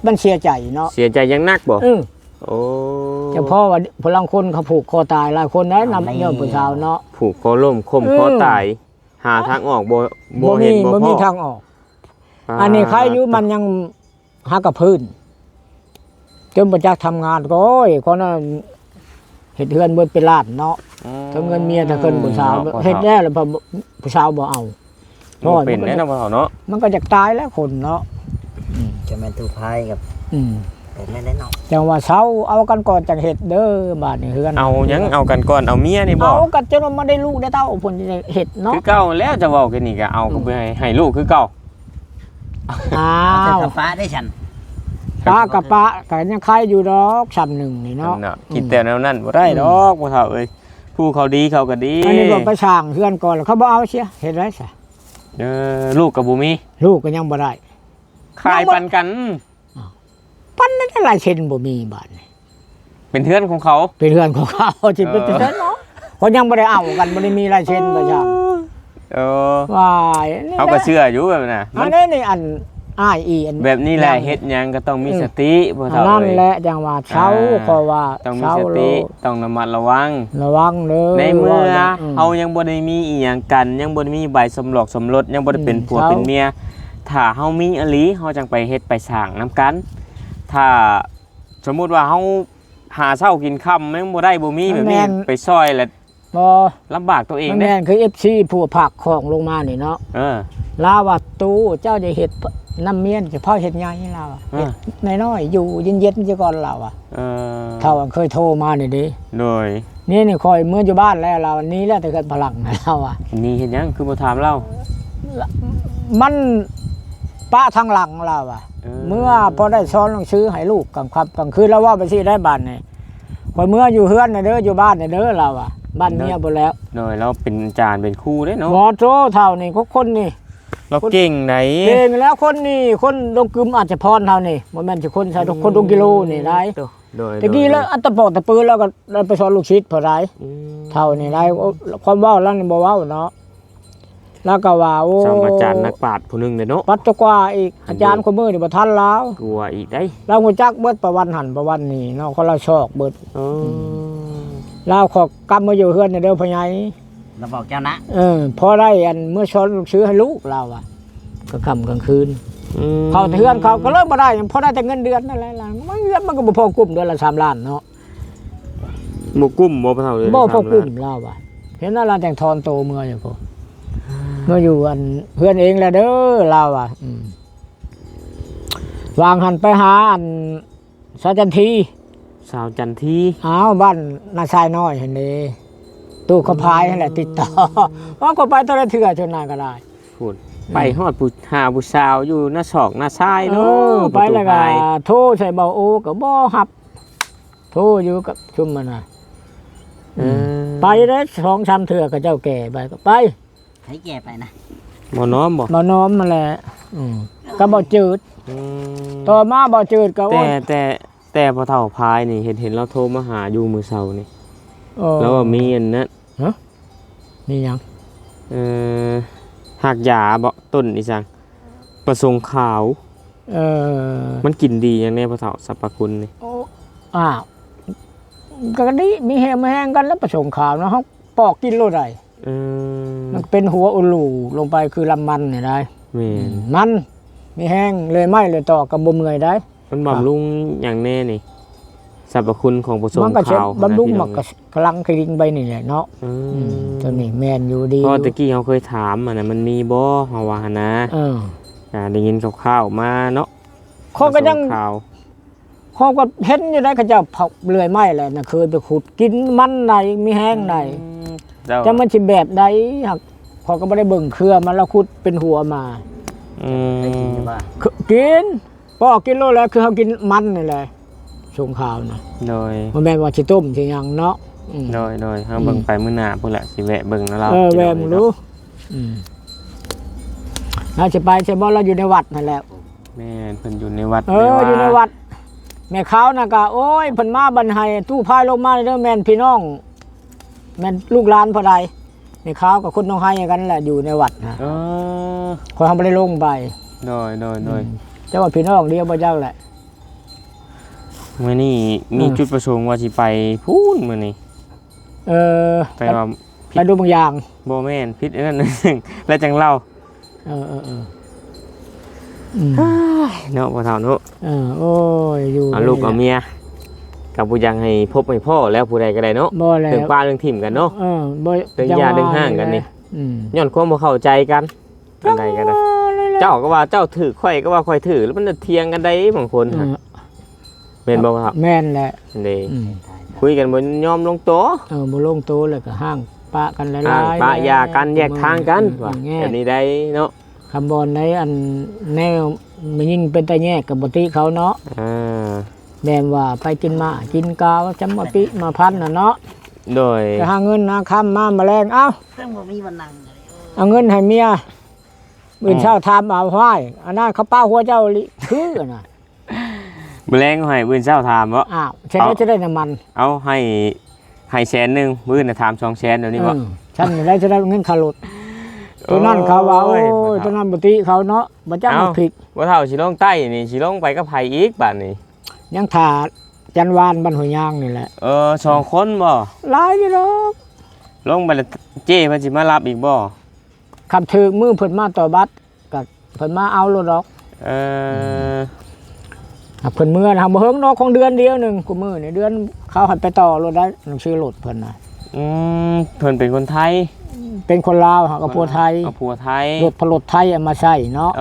มันเสียใจเนาะเสียใจยังนักบ่โอ้เฉพาะว่าพลังคนเขาผูกคอตายหลายคนนะนำย้อนผู้สาวเนาะผูกคอล่มคมคอตายหาทางออกบ่เห็นบ่มีทางออกอันนี้ใครอยู่มันยังหากับพื้นจนประจักษ์ทำงานก็โอ้ยคนนั้นเฮ็ดเฮือนเบิดเป็นล้านเนาะทั้งเงินเมียทั้งเงินผู้สาวเฮ็ดแน่แล้วผู้สาวบ่เอาบ่เป็นแน่นอนเนาะมันก็จะตายแล้วคนเนาะจะแม่นตู้ไพ่กับเป็นแม่นเนาะจังว่าเช้าเอากันก่อนจังเฮ็ดเด้อบาดนี้เฮือนเอายังเอากันก่อนเอาเมียนี่บ่เอากันจนมันได้ลูกได้เต้าผลเฮ็ดเนาะคือเก่าแล้วจะเว้ากันนี่ก็เอาก็ให้ลูกคือเก่าอ้าวฟ้าได้ฉันป้ากับป้าก็ยังใครอยู่ดอกซ้ำหนึ่งนี่เนาะคิดแต่แนวนั้นบ่ได้ดอกบ่เฒ่าเอ้ยผู้เขาดีเขาก็ดีอันนี้บ่ไปสร้างเฮือนก่อนแล้วเขาบ่เอาเสียเฮ็ดได้ซะลูกก็บ่มีลูกก็ยังบ่ได้ขายปันกันปันนั้นหลายเซนบ่มีบาดนี่เป็นเฮือนของเขาเป็นเฮือนของเขาสิเป็นเฮือนเนาะเขายังบ่ได้เอากันบ่ได้มีหลายเซนบ่จังว่าเขาก็เชื่ออยู่แบบน่ะอันนี้นี่อันอ้ายอีอันแบบนี้แหละเฮ็ดหยังก็ต้องมีสติบ่เฒ่านั่นแหละจังว่าเช้าเพราะว่าต้องมีสติต้องระมัดระวังเด้อในเมื่อเฮายังบ่ได้มีอีหยังกันยังบ่ได้มีใบสมรสยังบ่ได้เป็นผัวเป็นเมียถ้าเฮามีอหลีเฮาจังไปเฮ็ดไปสร้างนํกันถ้าสมมุติว่าเฮาหาเช้ากินค่ำยังบ่ได้บ่มีแบบนี้ไปซอยแล้วบ่ลำบากตัวเองแม่นคือ FC ผู้ผักของลงมานี่เนาะลาว่าตู้เจ้าจะเฮ็ดน้ำเมียนจะพ่อเห็ดใหญ่ให้เราเห็ดน้อยๆอยู่เย็นๆจะก่อนเราเท่าเคยโทรมาเนี่ยดิโดยนี่คอยเมื่ออยู่บ้านแล้วเรานี้แล้วแต่เกิดพลังเรานี่เห็นยังคือมาถามเรามันป้าทางหลังเราเมื่อพอได้ซ้อนลงซื้อให้ลูกกลางคืนแล้วว่าไปสิได้บ้านเนี่ยคอยเมื่ออยู่เฮือนเด้ออยู่บ้านเด้อเราบ้านเมียบ่แล้วโดยเราเป็นจานเป็นคู่ได้เนาะหมอโตเท่านี่คนนี่เราเก่งไหนเก่งแล้วคนนี่คนดงกึมอาจจะพรเท่านี่มันแม่นจะคนใส่คนดงกิโลนี่ได้ตะกี้แล้วอัตปอกตะปืนแล้วก็ไปสอนลูกศิษย์พอได้เท่านี่ได้ความว่าแล้วนี่บ่เว้าเนาะแล้วก็ว่าโอ้อาจารย์นักปราชญ์ผู้นึงเนาะปัจจุกว่าอีกอาจารย์คนมือนี่บ่ทันแล้วกลัวอีกได้เราฮู้จักเบิดประวันหันประวันนี่เนาะคนเราชอกเบิดเราขอกำมาอยู่เฮือนเด้อพ่อใหญ่เราบอกเจ้านะพอได้อันเมื่อช้อนซื้อให้ลูกเราก็ค่ำกลางคืนเขาเทือนเขาก็เลิกมาได้พอได้แต่เงินเดือนนั่นแหละมันเงินมันก็บ่พอกลุ่มเดือนละ3 ล้านเนาะบ่กุ้มบ่เท่าเลยบ่พอกลุ่มเราเห็นนั่นเราแต่งทอนโตเมื่ออยู่พอเมื่ออยู่อันเพื่อนเองแหละเด้อเราวางหันไปหาอันสาวจันทีอ้าวบ้านนาชายน้อยเห็นดิตู้กระพายนั่นแหละติดต่อว่าก็ไปเท่าไรเถื่อจนนานก็ได้พูดไปฮอดผู้สาวอยู่หน้าศอกหน้าชายเนาะไปแล้วก็โทรใส่เบาโอก็บ่ฮับโทรอยู่กับชุมมันน่ะไปได้2-3 เถื่อกับเจ้าแก่ไปก็ไปให้แก่ไปนะบ่น้อมมาแหละก็บ่จืดต่อมาบ่จืดก็แต่พอเฒ่าพายนี่เห็นเราโทรมาหาอยู่มื้อเช้านี่แล้วว่ามีอันนั้นมีหยังหักยาบ่ต้นอีสังประสงค์ขาวมันกินดีอย่างแน่พอเฒ่าสรรพคุณนี่ก็ดีมีแห้งกันแล้วประสงค์ขาวเนาะเฮาปอกกินโลดได้มันเป็นหัวอุลูลงไปคือลำมันนี่ได้มันมีแห้งเลยไหม้เลยต่อกับบ่เมื่อยได้มันบำรุงอย่างแน่นี่สรรพคุณของประสงค์ขาวมันก็เช็ดบำรุงมันก็กำลังคลิงไปนี่แหละเนาะตัวนี้แมนอยู่ดีเพราะตะกี้เขาเคยถามมันมีบ่เฮาว่านะได้ยินข่าวๆมาเนาะเขาก็ยังเขาก็เห็นอยู่ได้เขาจะเผาเลื่อยไม้แหละนะเคยไปขุดกินมันไหนมีแห้งไหนจะมันสิแบบใดหักเขาก็ไม่ได้เบิ่งเครือมันแล้วขุดเป็นหัวมากินปอกกินโลแล้วคือเขากินมันนี่แหละชงข้าวนะโดยมันแม่ว่าสิต้มสิหยังเนาะโดยเฮาเบิ่งไปมื้อหน้าพุ่นแหละสิแวะเบิ่งนะเราแวะมึงรู้เราสิไปใช่บ่เราอยู่ในวัดนั่นแหละแม่เพิ่นอยู่ในวัดอยู่ในวัดแม่เขาน่ะก็โอ้ยเพิ่นมาบรรให้ตู้พายลงมาเด้อแม่นพี่น้องแม่นลูกหลานพอใดแม่เขากับคนน้องให้กันแหละอยู่ในวัดนะคนทำบ่ได้ลงไปโดยแต่ว่าพี่น้องเดียวบ่จักแหละ มื้อนี้มีจุดประสงค์ว่าสิไปพูนมื้อนี้ ไปว่า ไปดูบางอย่าง บ่แม่นผิดอันนั้น นึงแล้วจังเล่า เออเนาะบ่เฒ่าเนาะ โอ้ยอยู่ เอาลูกเอาเมียกับผู้ยังให้พบให้พ่อแล้วผู้ใดก็ได้เนาะ บ่แล้ว เรื่องป้าเรื่องถิ่มกันเนาะ บ่ เรื่องญาติเรื่องห้างกันนี่ อืม ย้อนความบ่เข้าใจกันจังไดก็ได้เจ้าก็ว่าเจ้าถือข่อยก็ว่าข่อยถือแล้วมันจะเถียงกันได้บางคนฮะแม่นบ่ครับ แม่นแหละ นี่คุยกันบ่ยอมลงตัว บ่ลงโตแล้วก็ห้างปะกันหลาย อ่า ๆ ปะยากันแยกทางกันว่า แง่ อันนี้ได้เนาะ คำบอลในอันแนวมันยิ่งเป็นตาแยกกับบ่ติเขาเนาะ อ่า แม่นว่าไปกินมากินกาวจำมาปิมาพันน่ะเนาะ โดย จะหาเงินหาคำมาแมลงเอ้า ซึ่งบ่มีวันนั่งเลย เอาเงินให้เมียมื้อเช้าทำเอาห้อยอันนั้นเขาป้าหัวเจ้าลิคือน่ะ มื้อแลงให้มื้อเช้าถามบ่ อ้าวเช่นนี้จะได้น้ำมัน เอาให้แสนนึงมื้อน่ะถาม2แสนเดี๋ยวนี้บ่ ฉันได้จะได้เงินค่ารถตัวนั้นเขาว่าโอ้ยตัวนั้นบ่ติเขาเนาะบ่จักมาผิด บ่เท่าสิลงใต้นี่สิลงไปกับไผอีกบัดนี้ ยังถ่าจันวานบ้านหัวยางนี่แหละ 2คนบ่ หลายอยู่ดอก ลงไปแล้วเจ้เพิ่นสิมารับอีกบ่ คำถึกมือเพิ่นมาต่อบัตรก็เพิ่นมาเอารถดอก เออ เพิ่นมื้อนะบ่เฮิงดอกของเดือนเดียวหนึงกูมื้อนี่เดือนเขาให้ไปต่อรถได้หนังสือรถเพิ่นน่ะ เพิ่นเป็นคนไทย เป็นคนลาวหากับผัวไทย เอาผัวไทย รถพลดไทยเอามาใช้เนาะ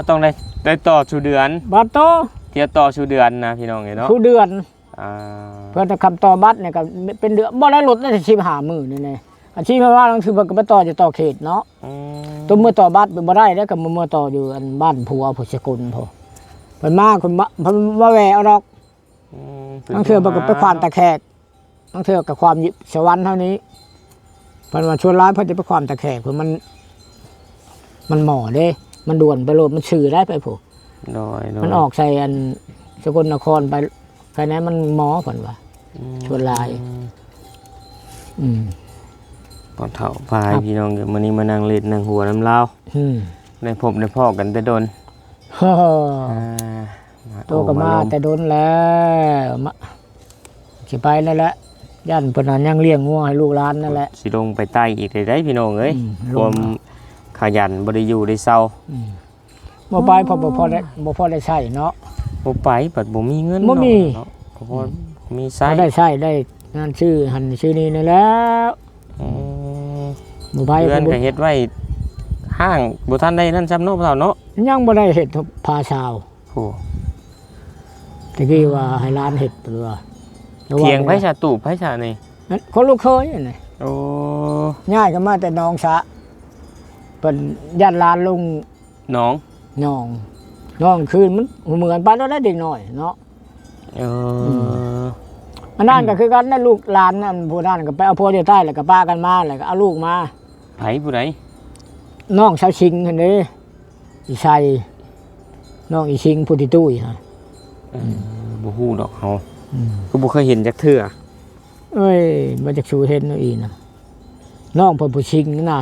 ต้องได้ต่อชูเดือน บัตรโต เที่ยวต่อชูเดือนนะพี่น้องเนาะ ทุกเดือน อ่า เพิ่นจะคำต่อบัตรเนี่ยก็เป็นเดือนบ่ได้รถได้15มื้อนี่แน่อาชีพว่าหนังสือเพิ่นก็ไปต่อจะต่อเขตเนาะ อืม ตัวมือต่อบัตรบ่ได้แล้วก็มือต่ออยู่อันบ้านผัวผู้สกุลพอเพิ่นมาคนเพิ่นมาแหวเอาดอกบางเทื่อเพิ่นก็ไปความตะแคกบางเทื่อก็ความสวรรค์เท่านี้เพิ่นว่าชวนร้ายเพิ่นจะไปความตะแคกเพิ่นมันหมอเด้ มันด่วนไปโลดมันชื่อได้ไปผู้ โดย มันออกใส่อันสกลนครไปใครนั้นมันหมอเพิ่นว่าชวนลายปอนเฒ่าพายพี่น้องมื้อนี้มานั่งเล่นนั่งหัวน้ำลาวได้พบได้พ้อกันแต่ดน ฮ่าโตก็มาแต่โดนแล้วมาสิไปนั่นแหละย่านเพิ่นยังเลี้ยงงัวให้ลูกหลานนั่นแหละ สิลงไปใต้อีกได้พี่น้องเอ้ย ลง ความขยันบ่ได้อยู่ได้เศร้า บ่ไปเพราะบ่พอได้ใช้เนาะ บ่ไปบัดบ่มีเงิน บ่มี เนาะบ่พอมีไส พอได้ใช้ได้งานชื่อหันชื่อนี้นั่นแล้วบ่ไป เพื่อนก็เฮ็ดไว้ห้างบ่ทันได้นั่นซ้ำเนาะพ่อเฒ่าเนาะ ยังบ่ได้เฮ็ดพาชาว โอ้ ตะกี้ว่าให้ร้านเฮ็ดเปลือ เถียงไผชาตูบไผชานี่ คนลูกเคยนี่ โอ้ ง่ายก็มาแต่น้องสะเป็นย่านลานลุง น้อง น้องคืนมันเหมือนปานนั้นเด็กน้อยเนาะ อันนั้นก็คือกันนั่นลูกหลานนั่นผู้นั้นก็ไปเอาพ่ออยู่ใต้แล้วก็ป้ากันมาแล้วก็เอาลูกมา ไผผู้ใด น้องชาวชิงคนนี้อีชัยน้องอีชิงผู้ที่ตุ้ยฮะ บ่ฮู้ดอกเฮาก็บ่เคยเห็นจักเทื่อ เอ้ยมาจากชูเห็นอีนะน้องเพิ่นผู้ชิงนั่นน่ะ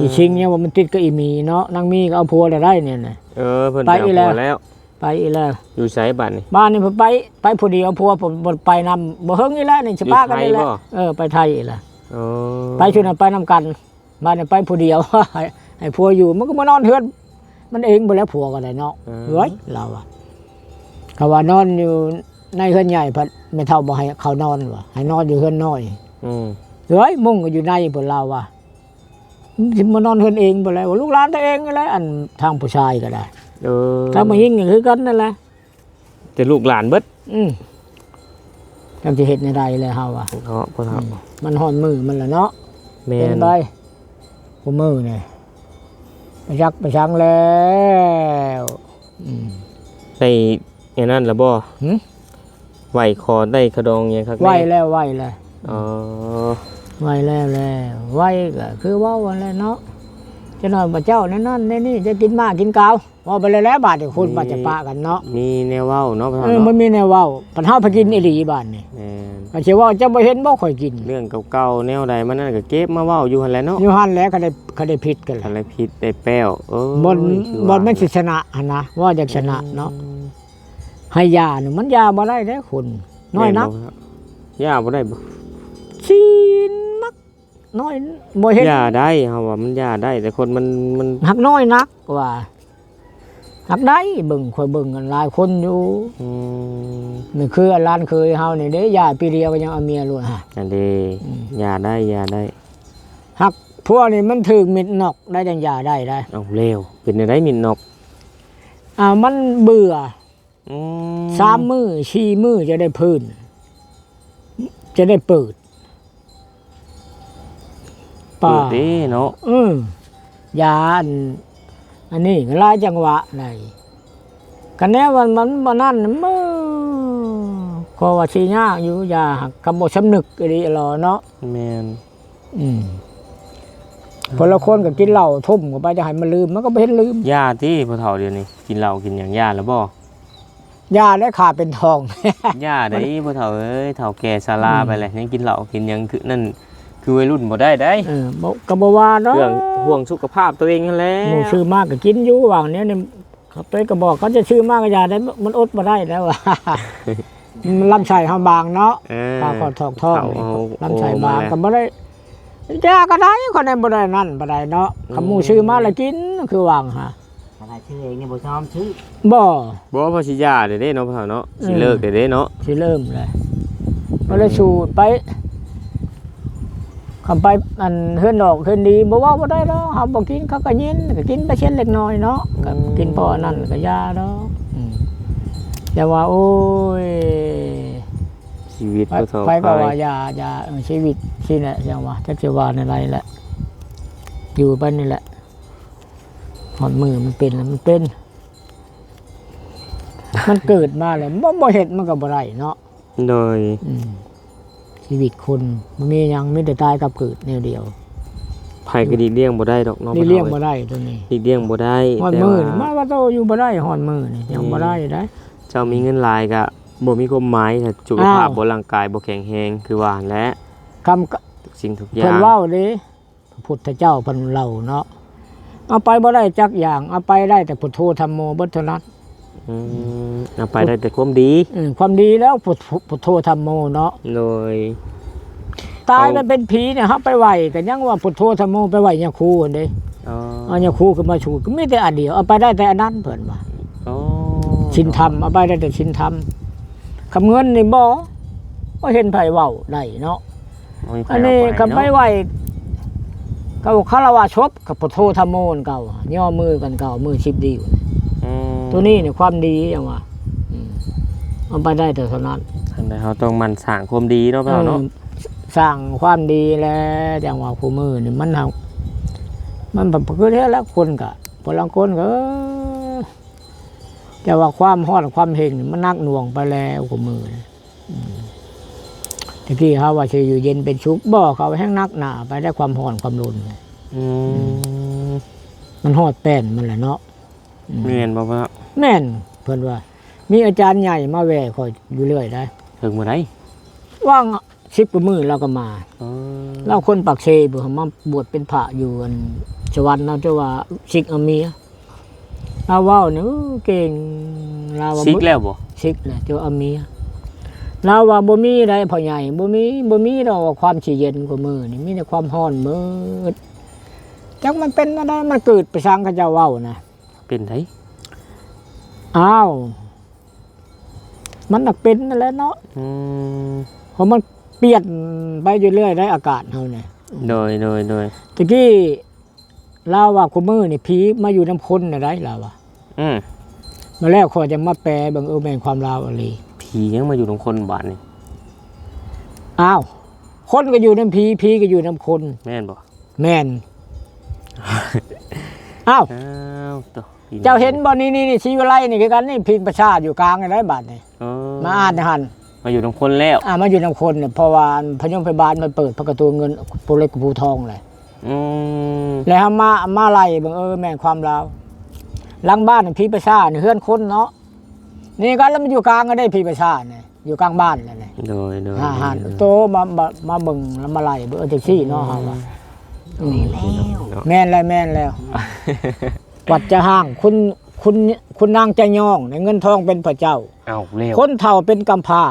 อีชิงเนี่ยว่ามันติดกับอีมีเนาะนางมีก็เอาผัวได้เนี่ยน่ะ เพิ่นไปเอาผัวแล้ว ไปอีแล้ว อยู่ไสบัดนี่ บ้านนี่ผมไปผู้เดียวผัวผมบ่ไปนำบ่เฮิงอีแล้วนี่สิป้ากันนี่แหละไปไทยอีแล้วไปชุดนั้นไปนำกันบ้านนี่ไปผู้เดียว ให้ผัวอยู่มันก็มานอนเฮือนมันเองบ่แล้วผัวก็ได้เนาะเฮ้ยเราอ่ะเขาว่านอนอยู่ในเฮือนใหญ่พัดไม่เท่าบ่ให้เขานอนว่ะให้นอนอยู่เฮือนน้อยเฮ้ยมุ่งก็อยู่ในพุ่นเราว่ะสิมานอนเฮือนเองบ่แล้วลูกหลานตัวเองนั่นแหละอันทางผู้ชายก็ได้ถ้ามายิงก็คือกันนั่นแหละ แต่ลูกหลานเบิดจำจะเห็ดในใดเลยเฮาอ่ะพ่อเฒ่ามันห่อนมือมันละเนาะเป็นไปหัวมือเนี่ยไปชักไปชังแล้วได้อย่างนั้นล่ะบ่ไหวคอได้ขดองหยังครับไหวแล้วไหวแล้ว อ๋อ ไหวแล้วไหวก็คือว่าวันแล้วเนาะจะนอนบ่เจ้านั่นนี่จะกินมากินกาวว่าไปแล้วบาดนี่คุณบาดจะปะกันเนาะมีแนวเว้าเนาะพ่อเฒ่า มันมีแนวเว้าปัญหาไปกินอีหลีบ้านนี่ก็สิว่าจะบ่เห็นบ่ค่อยกินเรื่องเก่าๆแนวใดมันนั่นก็เก็บมาเว้าอยู่หั่นแหละเนาะอยู่หั่นแหละก็ได้ผิดกันอะไรผิดได้แป้วบ่มันสิชนะหั่นนะว่าอยากชนะเนาะ ให้ยาเนี่ยมันยาบ่ได้เด้คนน้อยนัก ยาบ่ได้บ่ ชีนักน้อยบ่เห็น ยาได้เฮาว่ามันยาได้แต่คนมัน หักน้อยนักว่าหักได้เบิ่งค่อยเบิ่งกันหลายคนอยู่ อืม นี่คือร้านเคยเฮานี่เด้ยาปีเดียวก็ยังเอาเมียล้วนฮะ อันนี้ยาได้ยาได้ หักพวกนี้มันถึงมิดนอกได้จังยาได้ได้ เอาเร็วเป็นได้มินนก มันเบื่อ อืม 3 มื้อ4 มื้อจะได้พื้น จะได้เปิด เปิดเด้เนาะ ยาอันนี้ก็หลายจังหวะไหนกันแน่วันมันบ่นั่นมื้อก็ว่าสิยากอยู่ยาหักคำบ่สำนึกอีหลีหรอเนาะ แม่น คนละคนก็กินเหล้าทุ่มเข้าไปจะให้มันลืมมันก็บ่เห็นลืม ยาที่พ่อเฒ่าเดี๋ยวนี้กินเหล้ากินหยังยาแล้วบ่ ยาได้ขาเป็นทอง ยาได้พ่อเฒ่าเอ้ยเฒ่าแก่ชราไปเลยยังกินเหล้ากินหยังคือนั่นคือวัยรุ่นบ่ได้ได้ บ่ก็บ่ว่าเนาะ เรื่องห่วงสุขภาพตัวเองนั่นแหละ หมู่ชื่อมากก็กินอยู่ว่างเนี้ยเนี่ยเขาไปก็บอกเขาจะชื่อมากก็ยาได้มันอดบ่ได้แล้ว ว่ามันลำไส้เฮาบางเนาะ ปลาขอดทองท้องลำไส้บางก็บ่ได้ยาก็ได้คนใดบ่ได้นั่นบ่ได้เนาะคำหมู่ชื่อมาแล้วกินคือว่างฮะ อะไรชื่อเองนี่บ่ชอบชื่อ บ่ บ่พอสิยาเด้เนาะพ่อเฒ่าเนาะสิเลิกเด้เนาะ สิเริ่มเลยบ่ได้สูดไปคำไปอันเฮือนดอกเฮือนดีบ่ว่าบ่ได้ดอกเฮาบ่กินเขาก็ยินก็กินไปเช่นเล็กน้อยเนาะก็กินพอนั่นก็ยาดอกอย่าว่าโอ้ย ชีวิตพ่อเฒ่า ไปก็ว่ายาชีวิตสิแหละจังว่าจักสิว่าในไรแหละอยู่ไปนี่แหละหอดมือมันเป็นแล้วมันเป็น มันเกิดมาเลยบ่เฮ็ดมันก็บ่ได้เนาะ โดย ชีวิตคนมันมีหยังมีแต่ตายกับเกิดแนวเดียว ไผก็ดีเลี้ยงบ่ได้ดอกเนาะ นี่เลี้ยงบ่ได้ตัวนี้ ดีเลี้ยงบ่ได้ หอด แต่ มือ ว่า นี่มาว่าโตอยู่บ่ได้หอดมือนี่ยังบ่ได้ได้ เจ้ามีเงินหลายก็บ่มีความหมายถ้าสุขภาพ อ้าว บ่ร่างกายบ่แข็งแรงคือว่าและ คำ ทุกสิ่งทุกอย่า เพิ่น ง เว้าเด้พระพุทธเจ้าเพิ่นเล่าเนาะเอาไปบ่ได้จักอย่างเอาไปได้แต่พุทโธธัมโมเบิดเท่านั้น เอาไปได้แต่ความดี ความดีแล้วพุทโธธัมโมเนาะ โดย ตายมันเป็นผีเนี่ยครับไปไหวกันยังว่าพุทโธธัมโมไปไหวยาคูอันเด้ อ๋อ เอายาคูขึ้นมาชูก็มีแต่อันเดียวเอาไปได้แต่อันนั้นเพิ่นว่า อ๋อ ชินธรรมเอาไปได้แต่ชินธรรมคำเงินนี่บ่เห็นไผเว้าได้เนาะ ไม่ค่ อั ย น เา นี้ ไป คำไป เนาะ ไหวเขาคารวะชบกับพุทโธธัมโมนเก่าย่อมือกันเก่ามือชิบดีอยู่ ตัวนี้เนี่ยความดีอย่างว่าเอาไปได้แต่เท่านั้น ทางใดเขาต้องมันสร้างความดีเนาะเปล่าเนาะ สร้างความดีแล้วอย่างว่าคู่มือนี่มันเอามันแบบคือแท้แล้วคนกะพลังคนก็แต่ว่าความฮอดความเฮงนี่มันนักหน่วงไปแล้วคู่มือนี่ตะกี้เขาว่าจะอยู่เย็นเป็นชุกบ่เขาแห้งนักหนาไปได้ความห่อนความรุนมันฮอดแป้นมันแหละเนาะ เมียนบอกว่า แม่นเพิ่นว่า มีอาจารย์ใหญ่มาแวะคอยอยู่เรื่อยได้ ถึงเมื่อไร ว่าง10 กว่ามื้อเราก็มา อ๋อ เราคนปากเซบ่มาบวชเป็นพระอยู่อันสวรรค์เราจะว่าซิกอาเมียเราเว้าเนี่ยเก่งเราว่า ซิกแล้วบ่ ซิกแหละเจ้าอาเมียเราว่าบ่มีได้พ่อใหญ่บ่มีดอกว่าความสิเย็นกว่ามือนี่มีแต่ความร้อนมืดจักมันเป็นอะไรมันเกิดไปสร้างเขาเจ้าเว้านะ เป็นไผ อ้าวมันน่ะเป็นนั่นแหละเนาะเพราะมันเปลี่ยนไปเรื่อยๆได้อากาศเฮาเนี่ย โดย ตะกี้ลาวว่าคุมือนี่ผีมาอยู่น้ำคนน่ะได้ลาวว่า มาแล้วขอจะมาแปลบังแม่นความลาวอะไร ผียังมาอยู่ตรงคนบ้านนี่ อ้าวคนก็อยู่น้ำผีผีก็อยู่น้ำคน แม่นบ่ แม่นอ้าว ตัว เจ้าเห็นบ่นี่ชีวไลนี่คือกันนี่พิงประชาอยู่กลางนี่ได้บาดนี่มาอ่านในหัน มาอยู่ตรงคนแล้ว มาอยู่น้ำคนเนี่ยเพราะว่าพยงพยาบาลมันเปิดพระกระตูเงินปูเล็กกับปูทองเลยแล้วมาไล่บังแม่นความลาวหลังบ้านผีประชาเนี่ยเฮือนคนเนาะนี่กันแล้วมันอยู่กลางก็ได้ผีประชาเนี่ยอยู่กลางบ้านนั่นแหละ โดย หันโตมาเบิ่งแล้วมาไล่เบิ่งจังซี่เนาะเฮาว่าแม่นแล้ววัดจะห่างคุณ คุณนางจะย่องในเงินทองเป็นพระเจ้า เอาเร็ว คนเฒ่าเป็นกำพร้า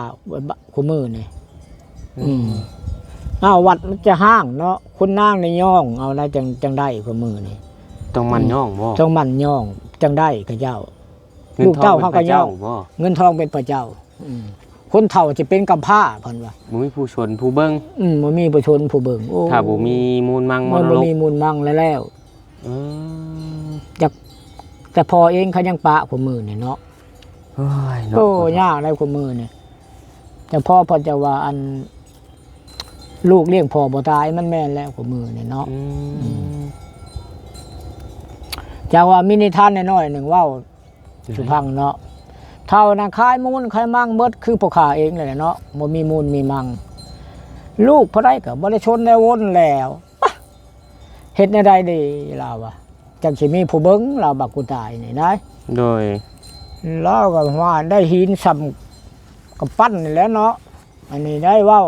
คู่มือนี่อ้าววัดมันจะห้างเนาะคุณนางในย่องเอานะจังได้คู่มือนี่ ต้องมันย่องบ่ ต้องมันย่องจังได้กับเจ้า งิน ลูก ทอง เต้า ป็น เขา พ ก็ ระ ย่อง บ่ เงินทองเป็นพระเจ้าคนเฒ่าจะเป็นกำพร้าเพิ่นว่า บ่มีผู้ชนผู้เบิ่ง บ่มีประชนผู้เบิ่งโอ้ ถ้าบ่มีมูลมังม มัน ร บ่ ดก มีมูลมั่งแล้ว อืม แต่พอเองเขายังปะคู่มือนี่เนาะ เฮ้ยเนาะ โอ้ยากได้คู่มือนี่แต่พ่อพอจะว่าอันลูกเลี้ยงพ่อบ่ตายมันแม่นแล้วคู่มือนี่เนาะ อืม จากว่ามีนิทานน้อยๆหนึ่งเว้าสุพังเนาะเท่านะคายมูลคายมั่งเบิดคือพ่อข้าเองเลยเนาะบ่มีมูลมีมั่งลูกพอได้ก็บ่ได้ชนได้วนแล้วปะเฮ็ดในใดดีเราอะจังสิมีผู้เบิ่งเราบักกูตายนี่นะ โดย เราก็ว่าได้หินซ้ำกับปั้นนี่แหล้วเนาะอันนี้ได้เว้า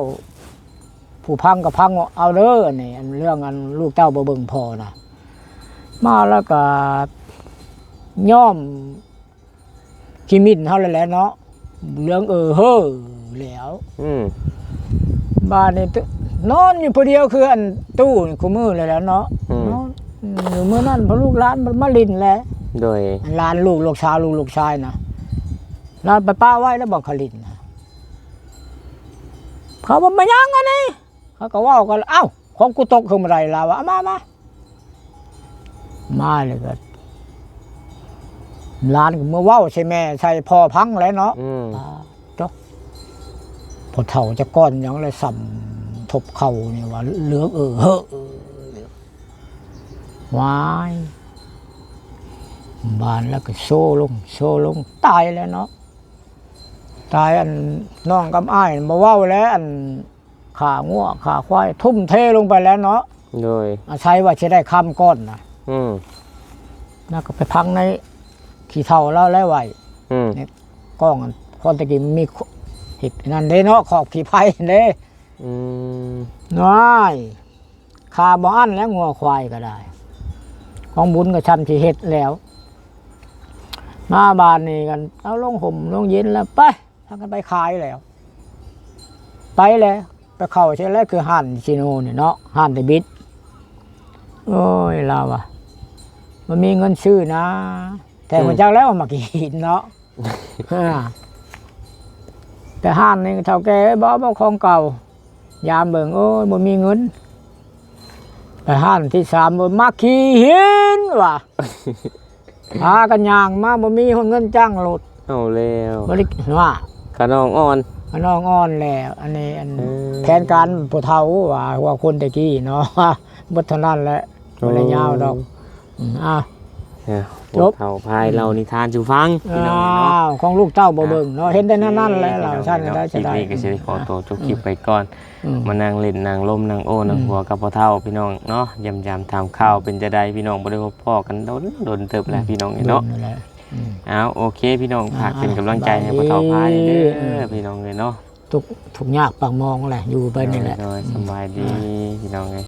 ผู้พังก็พังเอาเด้อนี่อันเรื่องอันลูกเต้าบ่เบิ่งพอนะมาแล้วก็ย่อมขี้มินเฮาแล้วแหละเนาะเรื่องเฮ้อแล้ว อืม บ้านนี่นอนอยู่ผู้เดียวคืออันตู้นี่คู่มือเลยแหล้วเนาะนอนอยู่มื้อนั้นพอลูกหลานมันมาลินแหละ โดย หลานลูกชายนะหลานไปป้าไว้แล้วบอกเขาลินนะเขาบอกมายังอันนี้เขาก็ว่ากันเอ้าของกูตกคืออะไรล่ะวะเอามาเลยก็หลานก็มาเว้าใช่แม่ใช่พ่อพังแล้วเนาะ อืม จ๊อกพอเท่าจะก้อนหยังเลยสัมทบเข่าเนี่ยว่าเหลืองเฮ้อวายบานแล้วก็โซ่ลงตายแล้วเนาะตายอันน้องกำอ้ายมาเว้าแล้วอันขางัวขาควายทุ่มเทลงไปแล้วเนาะ โดย อาศัยว่าจะได้คำก้อนนะ อืม แล้วก็ไปพังในขี้เท่าแล้วแล้วไว้ อืม กล้องอันคนตะกี้มีเห็ดนั่นเด้เนาะขอบขี้ไผ่เด้ อืม น้อยขาบ่อันแล้วงัวควายก็ได้ ของบุญก็ชำที่เห็ดแล้ว มาบานนี่กันเอาลงห่มลงเย็นแล้วไปพากันไปขายแล้ว ไปแล้วไปเข้าใช่แล้วคือห่านชิโนเนี่ยเนาะห่านเดบิดโอ้ยเราอะมันมีเงินซื้อนะ แต่มันจากแล้วมากินเนาะ แต่ห่านนี่เท่าแก่บอกของเก่ายามเบิ่งโอ้ยบ่มีเงินไปห่านที่3บ่มาขี้หินว่ะ พากันย่างมาบ่มีเงินจ้างรถ เอาแล้ว บ่ได้ว่า ขนองอ่อน น้องอ่อนแล้วอันนี้อัน เออ แผนการผู้เฒ่าว่าคนตะกี้เนาะ บ่เท่านั้นแหละบ่ได้ยาวดอกอ่ะ เนี่ย จบ เฒ่าพายเรานิทานสู่ฟังพี่น้องเนาะ ของลูกเต้าบ่เบิ่งเนาะเห็นแต่นั่นแหละเราท่านได้ คลิป ได้ นี้ก็สิได้ขอตัวจบคลิปไปก่อน อืม มานั่งเล่นนั่งลมนั่งโอ้นั่งหัวกับพ่อเฒ่าพี่น้องเนาะยำทำข้าวเป็นจะได้พี่น้องบ่ได้พบพ่อกันโดนเติบแล้วพี่น้องเนาะ นั่นแหละอืม เอาโอเคพี่น้องฝากเป็นกำลังใจให้พ่อเฒ่าพายเด้อพี่น้องเลยเนาะ ทุกยากปากมองแหละอยู่ไปนี่แหละ โดยสบายดีพี่น้องเลย